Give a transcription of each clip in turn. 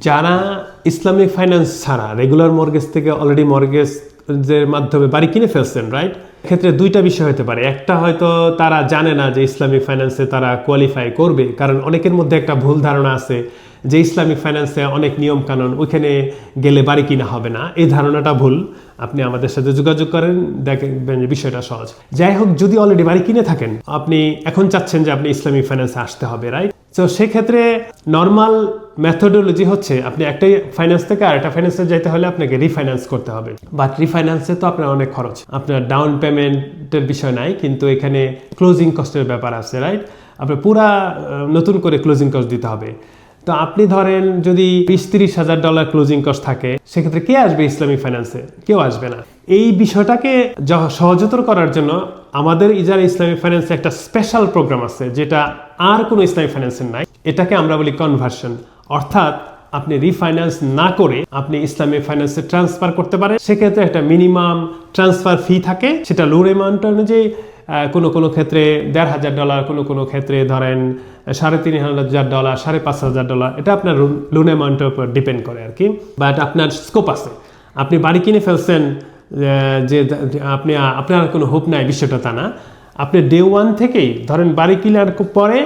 যারা Islamic finance ছাড়া regular mortgage থেকে অলরেডি মর্গেজের মাধ্যমে বাড়ি কিনে ফেলছেন, রাইট? ক্ষেত্রে দুইটা বিষয় হতে পারে। একটা হয়তো তারা জানে না যে ইসলামিক ফাইন্যান্সে তারা কোয়ালিফাই করবে, কারণ অনেকের মধ্যে একটা ভুল ধারণা আছে যে ইসলামিক ফাইন্যান্সে অনেক নিয়ম কানুন, ওইখানে গেলে বাড়ি কিনা হবে না। এই ধারণাটা ভুল। আপনি আমাদের সাথে যোগাযোগ করেন, দেখবেন যে বিষয়টা সহজ। যাই হোক, যদি অলরেডি বাড়ি কিনে থাকেন, আপনি এখন চাচ্ছেন যে আপনি ইসলামিক ফাইন্যান্সে আসতে হবে, রাইট? তো সেক্ষেত্রে নর্মাল মেথোডোলজি হচ্ছে আপনি একটাই ফাইন্যান্স থেকে আর একটা ফাইন্যান্সে যেতে হলে আপনাকে রিফাইন্যান্স করতে হবে। বাট রিফাইন্যান্সে তো আপনার অনেক খরচ, আপনার ডাউন পেমেন্টের বিষয় নাই, কিন্তু এখানে ক্লোজিং কস্টের ব্যাপার আছে, রাইট? আপনার পুরা নতুন করে ক্লোজিং কস্ট দিতে হবে। তো আপনি ধরেন যদি $20-30,000 ক্লোজিং কস্ট থাকে, সেক্ষেত্রে কে আসবে ইসলামিক ফাইন্যান্সে? কেউ আসবে না। এই বিষয়টাকে সহজতর করার জন্য আমাদের ইজারা ইসলামিক ফাইন্যান্সে একটা স্পেশাল প্রোগ্রাম আছে, যেটা আর কোনো ইসলামিক ফাইন্যান্সের নাই। এটাকে আমরা বলি কনভার্সন। অর্থাৎ আপনি রিফাইন্যান্স না করে আপনি ইসলামিক ফাইন্যান্সে ট্রান্সফার করতে পারেন। সেক্ষেত্রে একটা মিনিমাম ট্রান্সফার ফি থাকে, সেটা লোন অ্যামাউন্ট অনুযায়ী কোনো ক্ষেত্রে $1,500, কোনো ক্ষেত্রে ধরেন $3,500, $5,500। এটা আপনার লোন অ্যামাউন্টের উপর ডিপেন্ড করে আর কি। বাট আপনার স্কোপ আছে। আপনি বাড়ি কিনে ফেলছেন যে আপনার কোনো হোপ নাই, বিষয়টা তা না। আপনি ডে ওয়ান থেকেই ধরেন বাড়ি কেনার পরে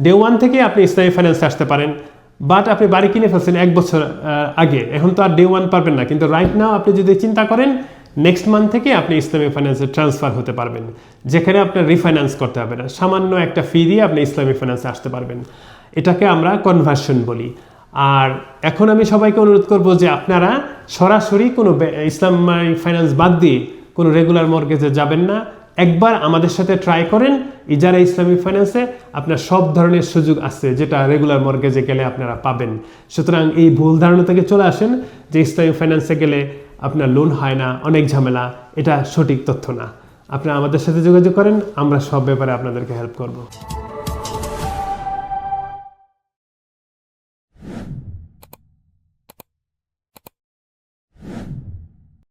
ডে ওয়ান থেকেই আপনি ইসলামিক ফাইন্যান্সে আসতে পারেন। বাট আপনি বাড়ি কিনে ফেলছেন 1 বছর আগে, এখন তো আর ডে ওয়ান পারবেন না। কিন্তু রাইট নাও আপনি যদি চিন্তা করেন, নেক্সট মান্থ থেকে আপনি ইসলামিক ফাইন্যান্সে ট্রান্সফার হতে পারবেন, যেখানে আপনার রিফাইন্যান্স করতে হবে না। সামান্য একটা ফি দিয়ে আপনি ইসলামিক ফাইন্যান্সে আসতে পারবেন। এটাকে আমরা কনভার্সন বলি। আর এখন আমি সবাইকে অনুরোধ করব যে আপনারা সরাসরি কোনো ইসলামিক ফাইন্যান্স বাদ দিয়ে কোনো রেগুলার মর্গেজে যাবেন না। একবার আমাদের সাথে ট্রাই করেন। ইজারা ইসলামিক ফাইন্যান্সে আপনার সব ধরনের সুযোগ আছে, যেটা রেগুলার মর্গেজে গেলে আপনারা পাবেন। সুতরাং এই ভুল ধারণা থেকে চলে আসেন যে ইসলামিক ফাইন্যান্সে গেলে আপনার লোন হয় না, অনেক ঝামেলা। এটা সঠিক তথ্য না। আপনারা আমাদের সাথে যোগাযোগ করেন, আমরা সব ব্যাপারে আপনাদেরকে হেল্প করব।